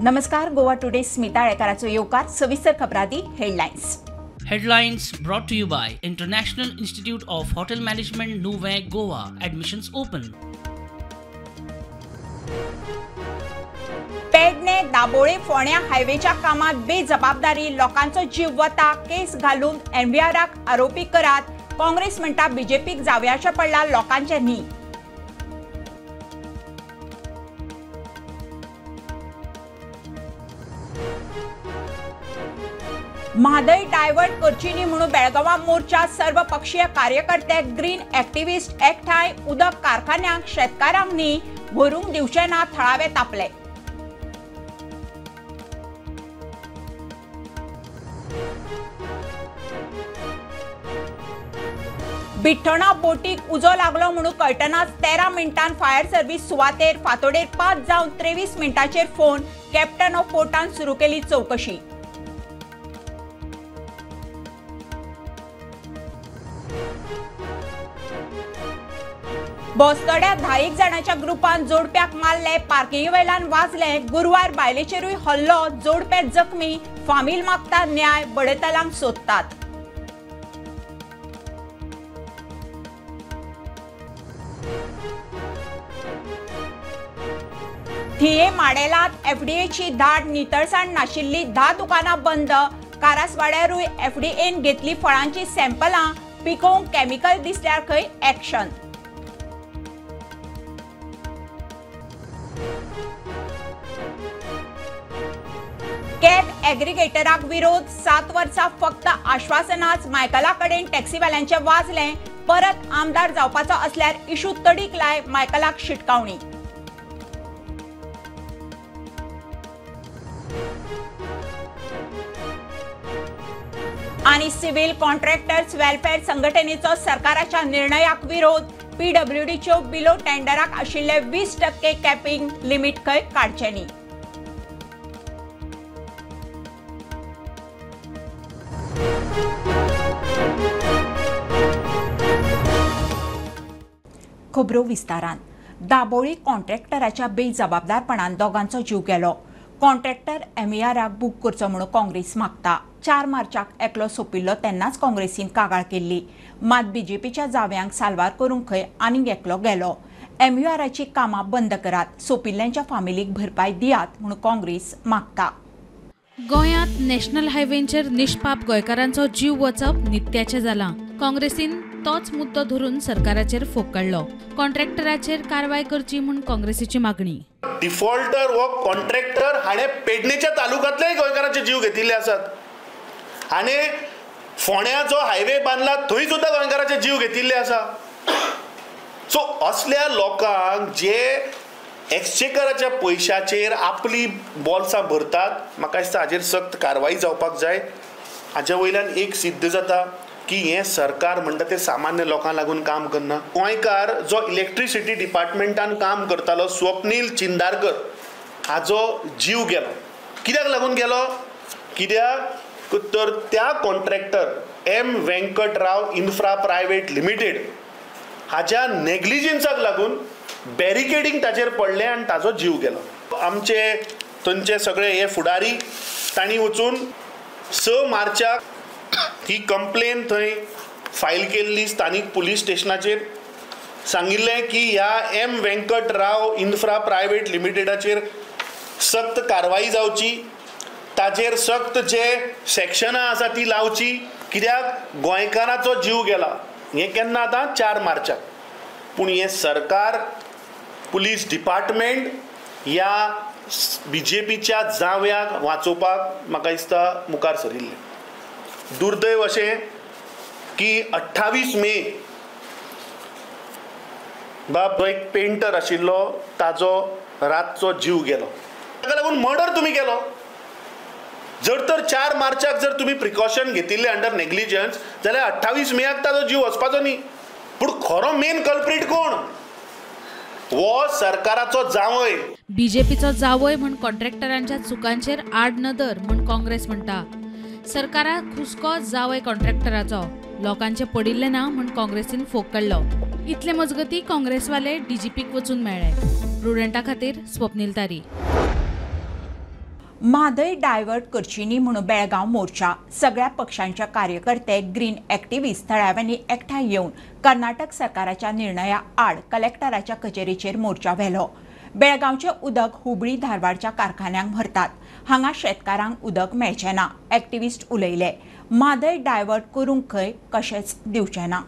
नमस्कार. गोवा टुडे स्मिता येळकाराचो येवकार. सविस्तर खबरादी headlines. Headlines brought to you by International Institute of Hotel Management, Nuvei, Goa. Admissions open. Pedne Dabolim फोंड्या हायवेच्या कामात बेजबाबदारी लोकांचो जीव वता. केस घालून एनव्हीआराक आरोपी करात. काँग्रेस म्हणटा बीजेपीक जावयाचे पडला लोकांचे न्ही. म्हादय डायवर्ट करची न्ही म्हणून बेळगांवां मोर्चा. सर्वपक्षीय कार्यकर्ते ग्रीन एक्टिविस्ट एकठांय. उदक कारखान्यांक शेतकारांक न्ही भरूंक दिवचे ना थळावे तापले. बिठ्ठणा बोटीक उजो लागलो म्हणून कळटनाच 13 मिनटांत फायर सर्व्हिस सुवातेर. फातोडेर 5 जावन 23 मिनटांचेर फोन. कॅप्टन ऑफ पोर्टान सुरू केली चौकशी. बोस्तोड्या 10 जाणांच्या ग्रुपान जोडप्याक मारले. पार्किंगे वयल्यान वाजले. गुरुवार बायलेचेरूय हल्लो. जोडपे जखमी. फामील मागता न्याय. बडयतल्यांक सोदतात. थिये माडेलात एफडीएची धाड. नितळसाण नाशिल्ली 10 दुकानां बंद. कारसवाड्यारूय एफडीएन घेतली फळांची सॅम्पलां. पिकोवंक केमिकल दिसल्यार खंय एक्शन. कॅब एग्रिगेटराक विरोध. 7 वर्सां फक्त आश्वासनाच. मायकला कडेन टॅक्सीवाल्यांचे वाजले. परत आमदार जावपाचो असल्यार इशू तडीक लाय. मायकलाक शिटकावणी. आणि सिव्हिल कॉन्ट्रॅक्टर्स वेलफेअर संघटनेचो सरकाराच्या निर्णयाक विरोध. पीडब्ल्यूडीच्यो बिलो टेंडराक आशिल्ले 20% कॅपिंग लिमिट खंय काडचे न्ही. खबरो विस्तारान. दाबोळी कॉन्ट्रॅक्टराच्या बेजबाबदारपणान दोगांचो जीव गेलो. कॉन्ट्रॅक्टर एमईआराक बूक करचो म्हणून काँग्रेस मागता. 4 मार्चाक एकलो सोंपिल्लो तेन्नाच काँग्रेसीन कागाळ केल्ली. मात बीजेपीच्या जाव्यांक साल्वार करूंक खंय आनीक एकलो गेलो. एमईआराची कामां बंद करात. सोंपिल्ल्यांच्या फामिलीक भरपाय दियात म्हणून काँग्रेस मागता. गोंयांत नॅशनल हायवेंचेर निश्पाप गोंयकारांचो जीव वचप नित्याचें जालां. काँग्रेसीन तोच मुद्दो धरून सरकाराचेर फोग काडलो. कॉन्ट्रॅक्टराचेर कारवाय करची म्हूण काँग्रेसीची मागणी. डिफॉल्टर वो कॉन्ट्रॅक्टर हाणे पेडणेच्या तालुक्यांतलेय गोंयकारांचे जीव घेतिल्ले आसात आनी फोंड्या जो हायवे बांदला थंय सुद्दां गोंयकारांचे जीव घेतिल्ले आसा. सो असल्या लोकांक जे एक्सचेकराच्या पयशाचेर आपली बॉल्सां भरतात, म्हाका दिसता हाचेर सक्त कारवाई जावपाक जाय. हाच्या वयल्यान एक सिद्ध जाता की हे सरकार म्हणटा ते सामान्य लोकांक लागून काम करना. गोंयकार जो इलेक्ट्रिसिटी डिपार्टमेंटान काम करतालो स्वप्नील चिंदारकर हाजो जीव गेलो. कित्याक लागून गेलो? कित्याक तर त्या contractor M Venkatrao infra private limited हाच्या नेग्लिजन्साक लागून बॅरिकेडिंग ताचेर पडलें आनी ताचो जीव गेलो. आमचे थंयचे सगळे हे फुडारी तांणी वचून 6 मार्चाक ही कंप्लेन थंय फायल केल्ली स्थानीक पुलीस स्टेशनाचेर. सांगिल्लें की ह्या एम वेंकटराव इन्फ्रा प्रायवेट लिमिटेडाचेर सक्त कारवाई जावची. ताचेर सक्त जे सेक्शनां आसा ती लावची. कित्याक गोंयकाराचो जीव गेला. हें केन्ना आतां 4 मार्चाक. पूण हें सरकार पुलीस डिपार्टमेंट ह्या बीजेपीच्या जाव्याक वाचोवपाक म्हाका दिसता मुखार सरिल्लें. दुर्दैव अशें की 28 मे बाब एक पेंटर आशिल्लो ताजो रातचो जीव गेलो. ताका लागून मर्डर तुमी केलो. जर तर 4 मार्चाक जर तुमी प्रिकॉशन घेतिल्ले अंडर नेग्लिजन्स जाल्यार 28 मेक ताजो जीव वचपाचो न्ही. पूण खरो मेन कल्प्रीट कोण? वो सरकाराचो जावय. बीजेपीचो जावय म्हूण कॉन्ट्रॅक्टरांच्या चुकांचेर आड नदर म्हूण काँग्रेस म्हणटा. सरकाराक हुस्को जावय कॉन्ट्रॅक्टराचो. लोकांचे पडिल्ले ना म्हूण काँग्रेसीन फोग काडलो. इतले मजगती काँग्रेसवाले डीजीपीक वचून मेळ्ळे. प्रुडंटा खातीर स्वप्नील तारी. म्हादय डायवर्ट करची न्ही म्हणून बेळगांव मोर्चा. सगळ्या पक्षांचे कार्यकर्ते ग्रीन ॲक्टिव्हिस्ट थळाव्यांनी एकठांय येवन कर्नाटक सरकाराच्या निर्णया आड कलेक्टराच्या कचेरीचेर मोर्चा व्हेलो. बेळगांवचे उदक हुबळी धारवाडच्या कारखान्यांक व्हरतात. हांगा शेतकारांक उदक मेळचें ना. ॲक्टिव्हिस्ट उलयले. म्हादय डायवर्ट करूंक खंय कशेंच दिवचें ना.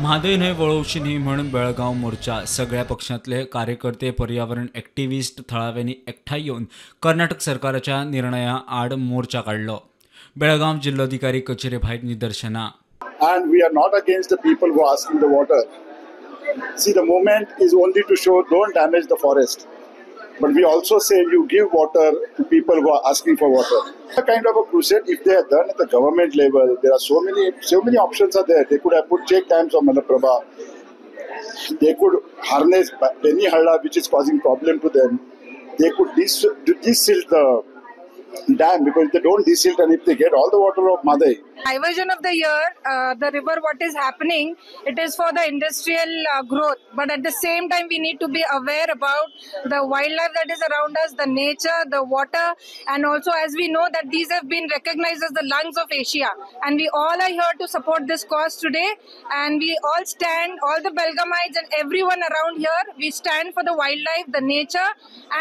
म्हादय न्हंय वळोवची न्ही म्हण बेळगांव मोर्चा. सगळ्या पक्षांतले कार्यकर्ते पर्यावरण ॲक्टिव्हिस्ट थळाव्यांनी एकठांय येवन कर्नाटक सरकाराच्या निर्णया आड मोर्चा काढलो. बेळगांव जिल्लोधिकारी कचेरे भायर निदर्शनां. And we are not against the people who are asking the water. See, the movement is only to show don't damage the forest. But we also say you give water to people who are asking for water. A kind of a crusade, if they are done at the government level, there are so many options are there. They could have put check times on Malaprabha. They could harness Benny Halla, which is causing problem to them. They could desilt the dam, because if they don't desilt and if they get all the water of Madai. Diversion of the year, the river, what is happening, it is for the industrial growth. But at the same time, we need to be aware about the wildlife that is around us, the nature, the water, and also as we know that these have been recognized as the lungs of Asia. And we all are here to support this cause today. And we all stand, all the Belgamites and everyone around here, we stand for the wildlife, the nature,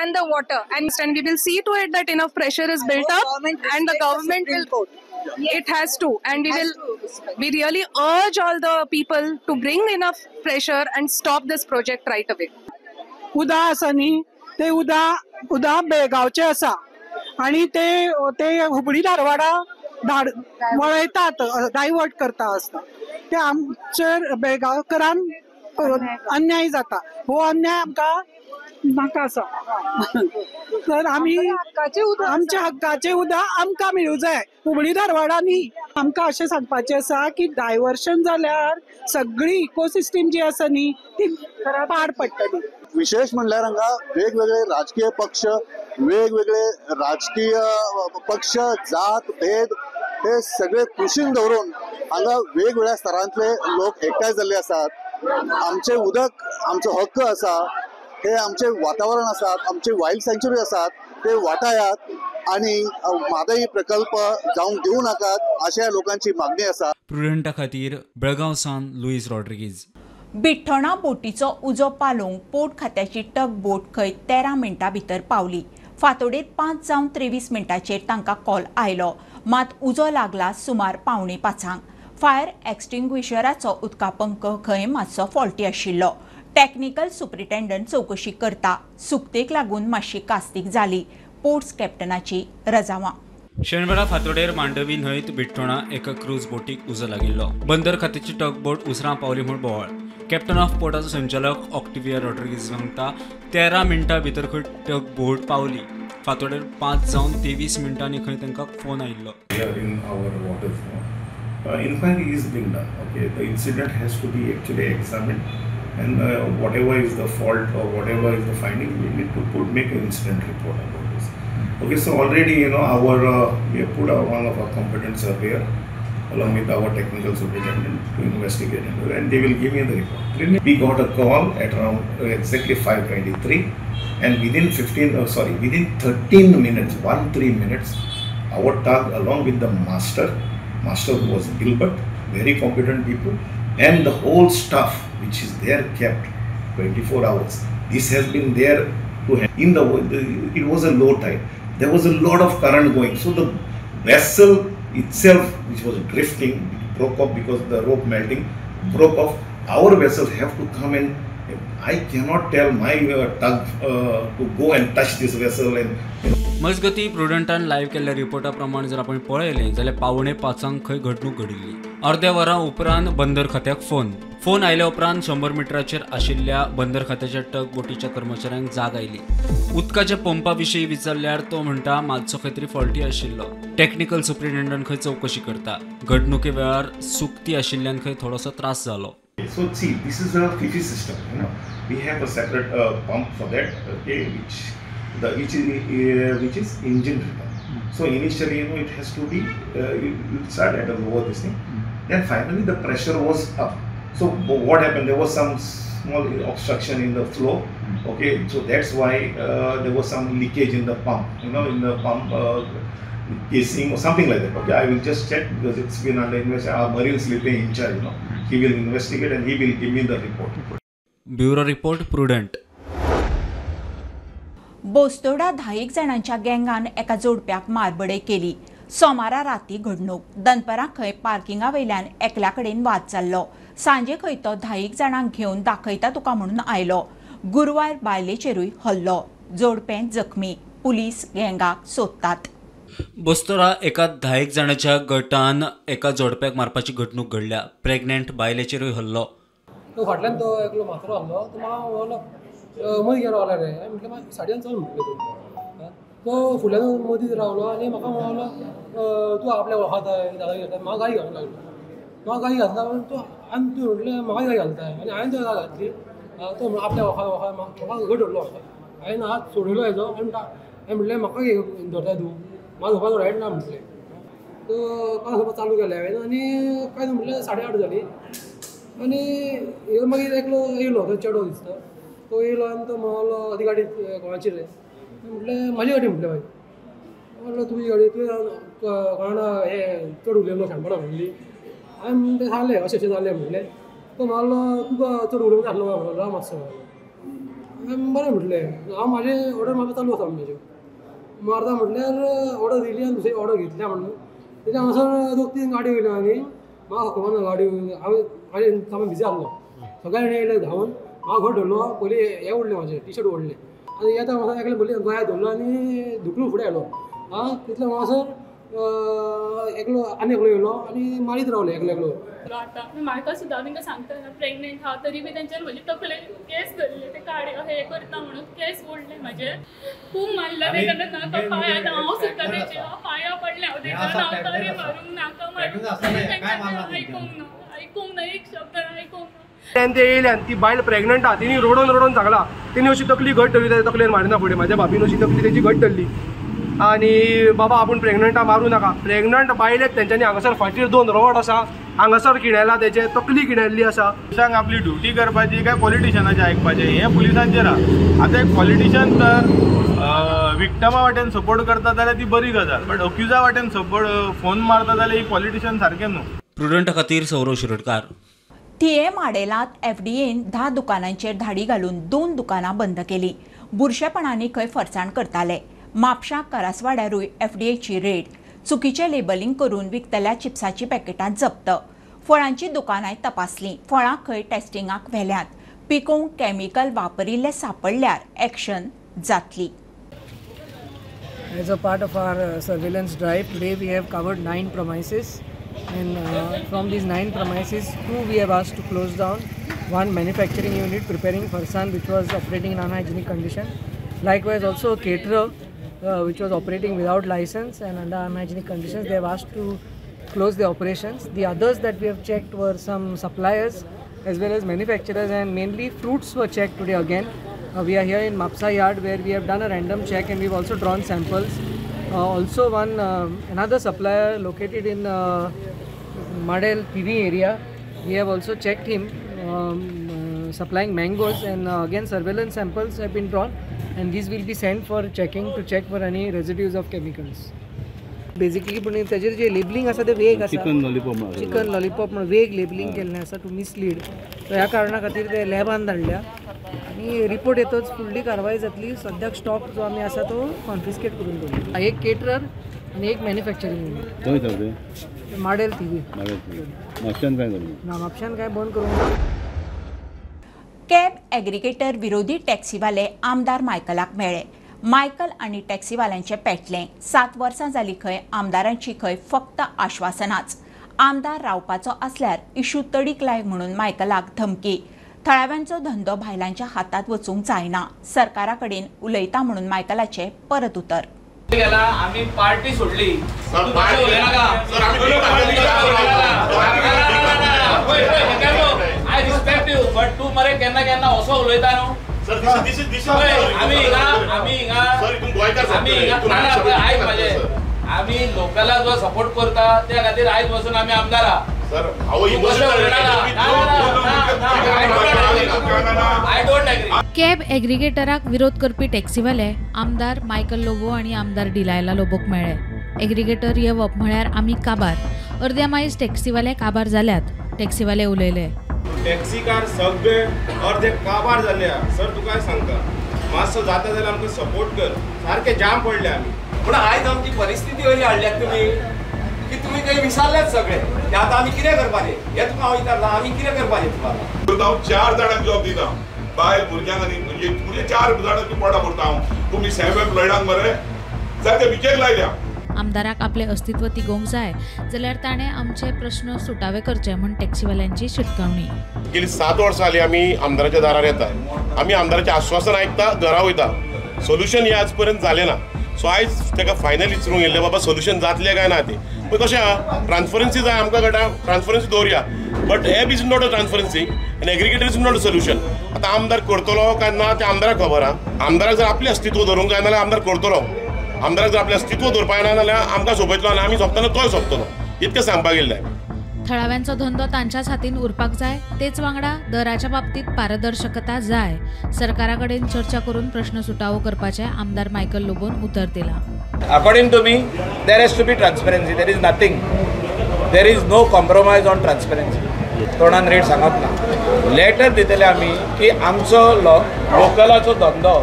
and the water. And we will see to it that enough pressure is built up, and the government will. It has to, and we really urge all the people to bring enough pressure and stop this project right away. उदा आसा न्ही, ते उदा बेळगांवचे आसा आणि ते Hubli Dharwad वळयतात, divert करता आसता. ते आमचेर बेळगांवकरांक अन्याय जाता. हो अन्याय आमकां नाका आसा. तर आमी आमच्या हक्काचे उदक आमकां मेळूं जाय, हुबळी धारवाडा न्ही. आमकां अशें सांगपाचें आसा की डायवर्शन जाल्यार सगळी इकोसिस्टम जी आसा न्ही ती पाड पडटली. विशेष म्हणल्यार हांगा वेगवेगळे राजकीय पक्ष, वेगवेगळे राजकीय पक्ष, जात भेद हे सगळे कुशीन दवरून हांगा वेगवेगळ्या स्तरांतले लोक एकठांय जाल्ले आसात. आमचे उदक आमचो हक्क आसा, हे आमचे वातावरण आसात, आमचे वायल्ड सँच्युरी आसात, ते वाटायात आणि म्हादय प्रकल्प जावंक दिवं नाकात अशा लोकांची मागणी आसा. प्रुडंटा खातीर बेळगांव सावन लुईस रॉड्रिगीज. बिठ्ठणा बोटीचो उजो पालोवंक पोर्ट खात्याची टग बोट खंय 13 मिनटां भितर पावली. फांतोडेर 5:23 मिनटांचेर तांकां कॉल आयलो. मात उजो लागला सुमार 4:45. फायर एक्सटिंग्विशराचो उदकापंक खंय मातसो फॉल्टी आशिल्लो. टॅक्निकल सुप्रिटेंडंट चवकशी करता. सुकतेक लागून मातशी कास्तीक जाली. पोर्ट्स कॅप्टनाची रजावां. शेनवारा फांतोडेर मांडवी न्हंयत बिठ्ठणा एका क्रूज बोटीक उजो लागिल्लो. बंदर खात्याची टग बोट उसरां पावली म्हूण बोवाळ. कॅप्टन ऑफ पोर्टाचो संचालक ऑक्टिविया रॉड्रिगीज सांगता 13 मिनटां भितर खंय टग बोट पावली. फांतोडेर 5:23 मिनटांनी खंय तांकां फोन आयिल्लो. Inquiry is being done. Okay, the incident has to be actually examined, and whatever is the fault or whatever is the finding, we need to make an incident report about this. Okay, so already we have put one of our competent surveyor along with our technical superintendent to investigate into it, and they will give me the report. We got a call at around exactly 5:23, and within 13 minutes, 13 minutes, our tug along with the master who was Gilbert, very competent people, and the whole staff which is there kept 24 hours. This has been there to it was a low tide. There was a lot of current going, so the vessel itself, which was drifting, broke off because the rope melting broke off. Our vessel have to come in. I cannot tell my tug to go and touch this vessel and मजगती प्रुडंटान live केल्ल्या रिपोर्टा प्रमाण जर आपण पळयलें जाल्यार 4:45 खंय घडणूक घडिल्ली. अर्द्या वरां उपरांत बंदर खात्याक फोन आयल्या उपरांत 100 मिटराचेर आशिल्ल्या बंदर खात्याच्या टग बोटीच्या कर्मचाऱ्यांक जाग आयली. उदकाच्या पंपा विशीं विचारल्यार तो म्हणटा मातसो खंय तरी फॉल्टी आशिल्लो. टॅक्निकल सुप्रिटेंडंट खंय चवकशी करता. घडणुके वेळार सुकती आशिल्ल्यान खंय थोडोसो त्रास जालो. So see, this is a FIFI system. We have a separate pump for that, okay, which is engine driven. So initially, it has to be you start at a lower this thing. Then finally, the pressure was up. So what happened? There was some small obstruction in the flow, Okay, so that's why there was some leakage in the pump, in the pump casing or something like that. Okay, I will just check because it's been under investigation. Our marine sleeping in charge, he will investigate and he will give me the report. Bureau report Prudent. बोस्तोडा 10 जणांच्या गँगान एका जोडप्याक मारबडे केली. सोमारा राती घडणूक. दनपरां खंय पार्किंगा वयल्यान एकल्या कडेन वाद जाल्लो. सांजे खंय तो 10 जाणांक घेवन दाखयता तुका म्हणून आयलो. गुरुवार बायलेचेरूय हल्लो. जोडपें जखमी. पुलीस गँगाक सोदतात. बोस्तोरा एका 10 जणांच्या गटान एका जोडप्याक मारपाची घडणूक घडल्या. प्रेग्नेंट बायलेचेरूय हल्लो. तो फाटल्यान तो एकलो माथरो आहलो तो म्हाका म्हणलो मदीं गेलो आल्या रे म्हटलें म्हाका साडयान चल म्हटलें तो फुडल्यान मदींच रावलो आनी म्हाका म्हणलो तूं आपल्या वळखताय दादा घेता म्हाका गाडी घालूंक लागलो. म्हाका गाडी घालता तो आनी तूं म्हटलें म्हाका गाडी घालताय आनी हांवें तो गाडी घातली. तो आपल्या वळखा म्हाका घट धरलो हांवें हात सोडलो हेजो आनी हांवें म्हटलें म्हाका धरताय तूं म्हाका धरपाक रायट ना म्हटलें. तो काय धरपाक चालू केलें हांवें आनी काय म्हटलें 8:30 जाली आनी मागीर एकलो येयलो तो चेडो दिसता तो येयलो आनी तो म्हणलो ती गाडी कोणाची रे म्हटलें म्हाजी गाडी म्हटलें मागीर म्हणलो तुजी गाडी तुवें कोणा हे चड उलयलो शाणपणां म्हणली हांवें म्हणलें जालें अशें जालें म्हटलें. तो म्हणलो तुका चड उलोवंक जातलो काय म्हणलो मातसो हांवें बरें म्हटलें हांव म्हाजें ऑर्डर म्हाका चालू आसा म्हाज्यो मारता म्हटल्यार ऑर्डर दिली आनी दुसरी ऑर्डर घेतल्या म्हणून तेच्या हांगासर 2-3 गाडयो येयल्यो आनी म्हाका खबर ना गाडयो हांवें म्हाजें सामान बिजी आहलो सगळ्यांनी येयले धांवून म्हाका घट धरलो पयलीं हे उडले म्हाजे टी शर्ट ओडले आनी येता म्हाका एकले पयलीं गोंयांत धरलो आनी धुकलून फुडें आयलो तितले हांगासर एकलो आनी एकलो येयलो आनी मारीत रावले एकलो म्हाका सुद्दां तांकां सांगता प्रेग्नेंट हा तरी बी तेंच्यानी म्हजे तकले केस धरले ते काडे हे करता म्हणून केस ओडले म्हाजे खूब मारले ते नाका पांयान हांव सुद्दां तेचे पांयां पडलें हांव तेच्या हांव तरी मारूंक नाका मारूंक आयकूंक ना एक शब्द आयकूंक ना. ते येयले आनी ती बायल प्रेग्नंट आहा तिणी रडोन सांगला तिणी अशी तकली घट धरली तकलेन मारिना फुडें म्हाज्या बाबीन अशी तकली तेची घट धरली आनी बाबा आपूण प्रेग्नंटा मारूं नाका. प्रेग्नंट बायलेक तेंच्यांनी हांगासर फाटीर 2 रवड आसा हांगासर किणयला तेचे तकली किणयल्ली आसा. पुलिसांक आपली ड्युटी करपाची काय पॉलिटिशनाचें आयकपाचें हें पुलिसांचेर आहा. आतां एक पॉलिटिशन तर विक्टमा वाटेन सपोर्ट करता जाल्यार ती बरी गजाल बट अक्युजा वाटेन सपोर्ट फोन मारता जाल्यार ही पॉलिटिशन सारकें न्हू. प्रुडंट खातीर सौरव शिरोडकार. थिये माडेलांत एफडीएन 10 दुकानांचेर धाडी घालून 2 दुकानां बंद केली. बुरशेपणांनी खंय फरसाण करताले. म्हापशां करासवाड्यारूय एफडीएची रेड. चुकीचें लेबलिंग करून विकतल्या चिप्साची पॅकेटां जप्त. फळांची दुकानांय तपासलीं. फळां खंय टेस्टिंगाक व्हेल्यांत. पिकोवंक कॅमिकल वापरिल्ले सापडल्यार एक्शन जातली. As a part of our surveillance drive, today we have covered 9 premises and from these 9 premises, 2 we have asked to close down. One manufacturing unit preparing farsan which was operating in unhygienic condition. Likewise also a caterer which was operating without license and under unhygienic conditions. They have asked to close the operations. The others that we have checked were some suppliers as well as manufacturers and mainly fruits were checked today again. We are here in Mapsa yard where we have done a random check and we've also drawn samples. Also another supplier located in Madel PV area, we have also checked him supplying mangoes and again surveillance samples have been drawn and these will be sent for checking to check for any residues of chemicals. Basically पण त्याचेर जे labelling आसा ते वेग आसा chicken lollipop म्हणून वेग labelling केल्लें आसा टू मिसलीड सो ह्या कारणां खातीर ते लॅबान धाडल्या आनी रिपोर्ट येतच फुडली कारवाय जातली. सद्याक स्टॉक जो आमी आसा तो कॉन्फिस्केट करून दवरला. एक केटरर आनी एक मॅन्युफॅक्चरींग युनिट माडेल थिवी म्हापशान काय बंद करूंक ना. कॅब एग्रिगेटर विरोधी टॅक्सीवाले आमदार मायकलाक मेळ्ळे. मायकल आनी टॅक्सीवाल्यांचे पेटलें. 7 वर्सां जालीं खंय आमदारांची खंय फक्त आश्वासनाच. आमदार रावपाचो आसल्यार इशू तडीक लाय म्हणून मायकलाक धमकी. थळाव्यांचो धंदो भायलांच्या हातांत वचूंक जायना. सरकारा कडेन उलयता म्हणून मायकलाचे परत उतर. आमी पार्टी सोडली आय रिस्पेक्ट यू बट तूं मरे केन्ना केन्ना असो उलयता न्हू. आमी लोकलाक जो सपोर्ट करता त्या खातीर आयज पासून आमी आमदार आहा. सर हांव emotional I don't agree. Cab एग्रिगेटराक विरोध करपी टॅक्सीवाले आमदार मायकल लोबो आणि आमदार डिलायला लोबोक मेळ्ळे. एग्रिगेटर येवप म्हळ्यार आमी काबार. अर्द्या मायज टॅक्सीवाले काबार जाल्यात. टॅक्सीवाले उलयले. टॅक्सीकार सगळे अर्धे काबार जाल्ले. सर तुका सांगता मातसो जाता जाल्यार आमकां सपोर्ट कर. सारके जाम पडले आमी. पूण आयज आमची परिस्थिती अशी हाडल्यात तुमी की तुमी ते विसरलेच सगळे की आतां आमी कितें करपाचें. हे तुका हांव विचारलां आमी कितें करपाचें तुका. हांव 4 जाणांक जॉब दिता. बायल भुरग्यांक आनी म्हणजे 4 जाणांची पोटां भरता हांव. तुमी सेल्फ एम्प्लॉयडांक मरे सारके विकेक लायल्या. आमदाराक आपले अस्तित्व तिगोवंक जाय जाल्यार ताणें आमचे प्रश्न सुटावे करचे म्हूण टॅक्सीवाल्यांची शिटकावणी. गेली 7 वर्सां जालीं आमी आमदाराच्या दारार येता. आमी आमदाराचें आश्वासन आयकता, घरा वयता. सोल्युशन आज पर्यंत जालें ना. सो आयज ताका फायनल विचारूंक येयल्लें बाबा सोल्युशन जातलें काय ना तें. पूण कशें आहा ट्रान्सपरन्सी जाय आमकां गटा ट्रान्सपरन्सी दवरया. But app is not a transparency आनी aggregator is not a solution. आतां आमदार करतलो काय ना तें आमदाराक खबर आहा. आमदाराक जर आपलें अस्तित्व धरूंक जाय जाल्यार आमदार करतलो. आमदाराक जर आपलें अस्तित्व धरपाक ना जाल्यार आमकां सोंपयतलो आनी आमी सोंपतना तोय सोंपतलो. इतकें सांगपाक येयल्लें. थळाव्यांचो धंदो तांच्याच हातीन उरपाक जाय. तेच वांगडा दराच्या बाबतीत पारदर्शकता जाय. सरकारा कडेन चर्चा करून प्रश्न सुटावो करपाचें आमदार मायकल लोबोन उतर दिलां. According to me, there has to be transparency. There is nothing. There is no compromise on transparency. तोंडान रेट सांगप ना. लेटर दितले आमी की आमचो लोकलाचो धंदो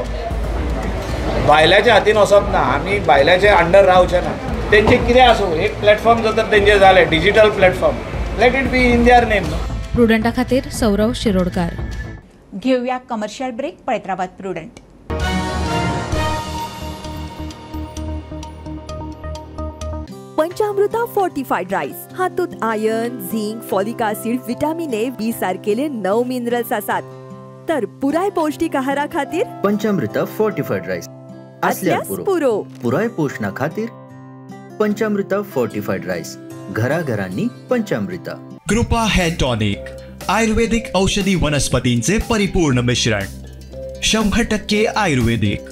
भायल्याच्या हातीन वचप ना. आमी भायल्याच्या अंडर रावचे ना. तेंचे कितें आसूं एक प्लॅटफॉर्म जर तर तेंचे जालें digital platform let it be in their name. प्रुडंटा खातीर सौरव शिरोडकार. घेऊया कमर्शियल ब्रेक. पळयत रावात प्रुडंट. पंचामृता फोर्टिफाईड राईस हातूंत iron, zinc, folic acid, vitamin A, B सारकेले 9 मिनरल्स आसात. तर पुराय पौष्टिक आहारा खातीर पंचामृता फोर्टिफाईड राईस असल्यास पुरो. पुराय पोषणा खातीर पंचामृता फोर्टिफाईड राईस. घराघरांनी पंचामृता. कृपा हेअर टॉनिक आयुर्वेदिक औषधी वनस्पतींचे परिपूर्ण मिश्रण 100% आयुर्वेदिक.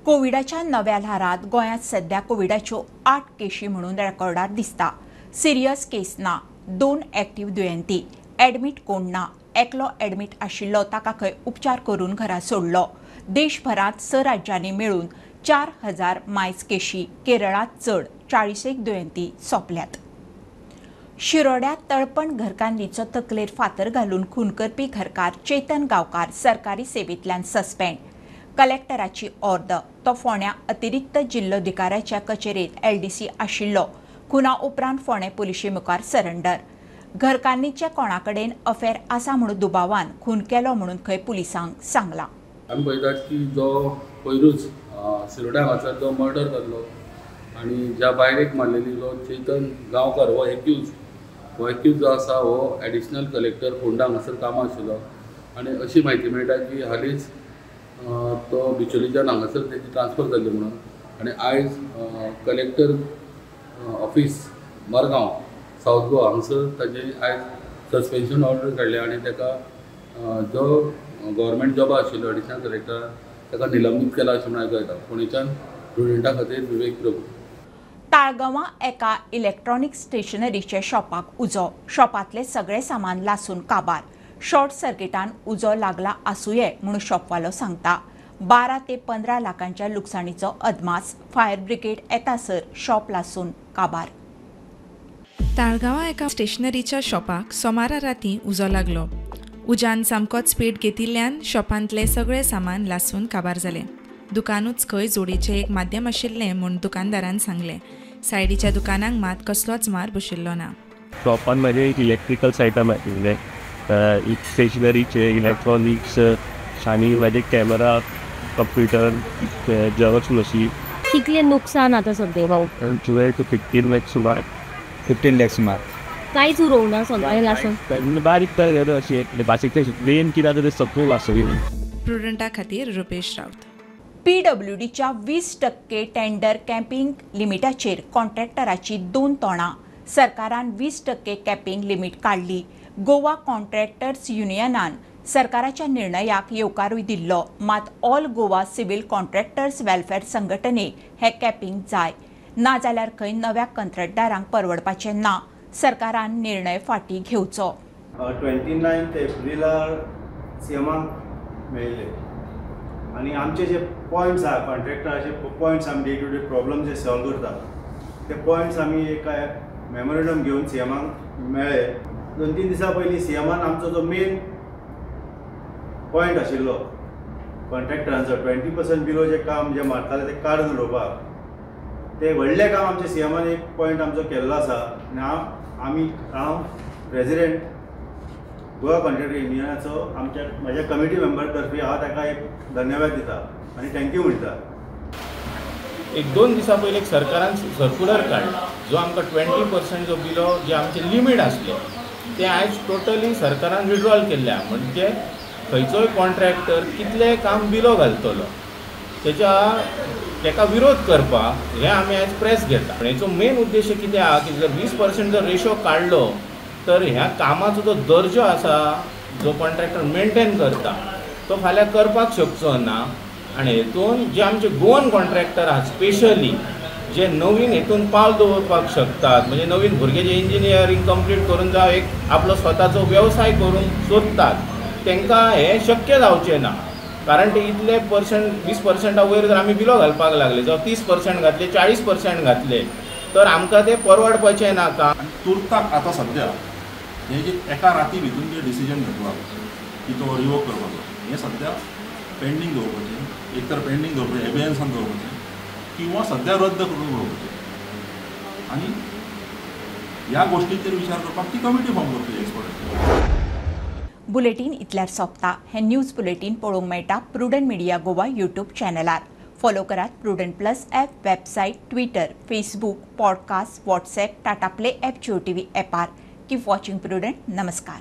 कोविडाच्या नव्या ल्हारात गोंयांत सध्या कोविडाच्यो 8 केशी म्हणून रेकॉर्डार दिसता. सिरियस केस ना. 2 एक्टिव्ह दुयेंती. एडमीट कोण ना. एकलो एडमीट आशिल्लो ताका खंय उपचार करून घरा सोडलो. देशभरात 6 राज्यांनी मेळून 4000 मायज केशी. केरळात चड 41 दुयेंती सोंपल्यात. शिरोड्यात तळपण घरकान्नीचो तकलेर फातर घालून खून करपी घरकार चेतन गांवकार सरकारी सेवेंतल्यान सस्पेंड. कलेक्टराची ऑर्डर. तो फोंड्या अतिरिक्त जिल्लोधिकाऱ्याच्या कचेरेंत LDC आशिल्लो. खुना उपरांत फोंडे पुलिशे मुखार सरेंडर. घरकान्नीचे कोणा कडेन अफेर आसा म्हणून दुबावान खून केलो म्हणून खंय पुलिसांक सांगलां. आमी पळयतात की जो पयरूच शिरोड्या हांगासर जो मर्डर जाल्लो आनी ज्या बायलेक मारलेली चेतन गांवकार हो एक्यूज जो आसा हो एडिशनल कलेक्टर फोंडा हांगासर कामां आशिल्लो. आनी अशी म्हायती मेळटा की हालींच तो बिचोलीच्यान हांगासर तेजी ट्रान्सफर जाल्ली म्हणून. आनी आयज collector office Margao south Goa हांगासर ताजें आयज सस्पेन्शन ऑर्डर काडल्या आनी ताका जो गव्हर्मेंट जॉब आशिल्लो एडिशनल कलेक्टर ताका निलंबीत केला अशें म्हणून आयकूं येता. पुणेच्यान स्टुडंटा खातीर विवेक प्रभू. ताळगांवां एका इलेक्ट्रॉनिक स्टेशनरीचे शॉपाक उजो. शॉपांतले सगळे सामान लासून काबार. शॉर्ट सर्किटान उजो लागला आसूये म्हणून शॉपवालो सांगता. 12 ते 15 लाखांच्या लुकसाणीचो अदमास. फायर ब्रिगेड येतासर शॉप लासून काबार. ताळगांवां एका स्टेशनरीच्या शॉपाक सोमारा रातीं उजो लागलो. उज्यान सामकोच पेट घेतिल्ल्यान शॉपांतले सगळे सामान लासून काबार जालें. दुकानूच खंय जोडीचें एक माध्यम आशिल्लें म्हूण दुकानदारान सांगलें. सायडीच्या दुकानांक मात कसलोच मार बशिल्लो ना. शॉपान म्हाजे एक इलेक्ट्रिकल्स आयटम आशिल्ले. स्टेशनरीचे इलेक्ट्रॉनिक्स आनी म्हाजे कॅमेरा कंप्युटर जेरॉक्स मशीन. कितलें नुकसान आतां सद्या? 15 लाख सुमार. 15 लाख सुमार. कांयच उरोवंक ना सगळें लासून. बारीक तर अशें बाकीचे मेन कितें आतां तें सगळें लासून. प्रुडंटा खातीर रुपेश रावत. PWDच्या 20% टेंडर कॅपिंग लिमिटाचेर कॉन्ट्रॅक्टराची 2 तोंडां. सरकारान 20% कॅपिंग लिमीट काडली. गोवा कॉन्ट्रॅक्टर्स युनियनान सरकाराच्या निर्णयाक येवकारूय दिल्लो, मात all Goa civil contractors welfare संघटनेक हे कॅपिंग जाय, ना जाल्यार खंय नव्या कंत्राटदारांक परवडपाचें ना. सरकारान निर्णय फाटी घेवचो. 29 एप्रिलार सीएमाक मेळिल्ले आनी आमचे जे पॉयंट्स आहा कॉन्ट्रॅक्टराचे पॉयंट्स आमी डे टू डे प्रॉब्लम जे सॉल्व करता ते पॉयंट्स आमी एक मेमोरेंडम घेवन सीएमाक मेळ्ळे. 2-3 दिसां पयलीं सीएमान आमचो जो मेन पॉयंट आशिल्लो कॉन्ट्रॅक्टरांचो 20% बिलो जे काम जे मारताले ते काडून उडोवपाक, ते व्हडलें काम आमच्या सीएमान एक पॉयंट आमचो केल्लो आसा. आनी हांव प्रेसिडेंट गोवा कॉन्ट्रॅक्टर युनियनाचो म्हाज्या कमिटी मेंबर तर्फे हांव ताका एक धन्यवाद दिता आनी थँक्यू म्हणटा. 1-2 दिसां पयलीं सरकारान सर्क्युलर काडला जो आमकां 20% जो बिलो जे आमचे लिमीट आसले ते आयज टोटली सरकारान विड्रॉल केल्ल्या. म्हणजे खंयचोय कॉन्ट्रॅक्टर कितलें काम बिलो घालतलो तेका विरोध करपाक हे आमी आयज प्रेस घेता. हेचो मेन उद्देश कितें आहा की जर 20% जर रेशो काडलो तर ह्या कामाचो जो दर्जो आसा जो कॉन्ट्रॅक्टर मेंटेन करता तो फाल्यां करपाक शकचो ना. आनी हेतून जे आमचे गोवन कॉन्ट्रॅक्टर आहात स्पेशली जे नवीन हेतून पावल दवरपाक शकतात, म्हणजे नवीन भुरगे जे इंजिनियरींग कंप्लीट करून जावं एक आपलो स्वताचो वेवसाय करूंक सोदतात तांकां हे शक्य जावचें ना. कारण ते इतले 20% वयर जर आमी बिलो घालपाक लागले जावं 30% घातले 40% घातले तर आमकां ते परवडपाचें ना. का तुर्ताक आतां सद्या हे जे एका राती भितून जे डिसिजन घेतला की तो रिवोक करपाचो हें सद्या पेंडींग दवरपाचें, एक तर पेंडींग दवरपाचें एबियन्सान दवरपाचें किंवा सद्या रद्द करून उडोवपाचें. आनी ह्या गोश्टीचेर विचार करपाक ती कमिटी फॉर्म करतली एक्सपर्टाची. बुलेटिन इतल्यार सोंपता. हे न्यूज बुलेटिन पळोवंक मेळटा प्रुडंट मिडिया गोवा यूट्यूब चॅनलार. फॉलो करात Prudent plus app, website, Twitter, Facebook, podcast, WhatsApp, Tata play app, Jio TV ॲपार. Keep watching Prudent. नमस्कार.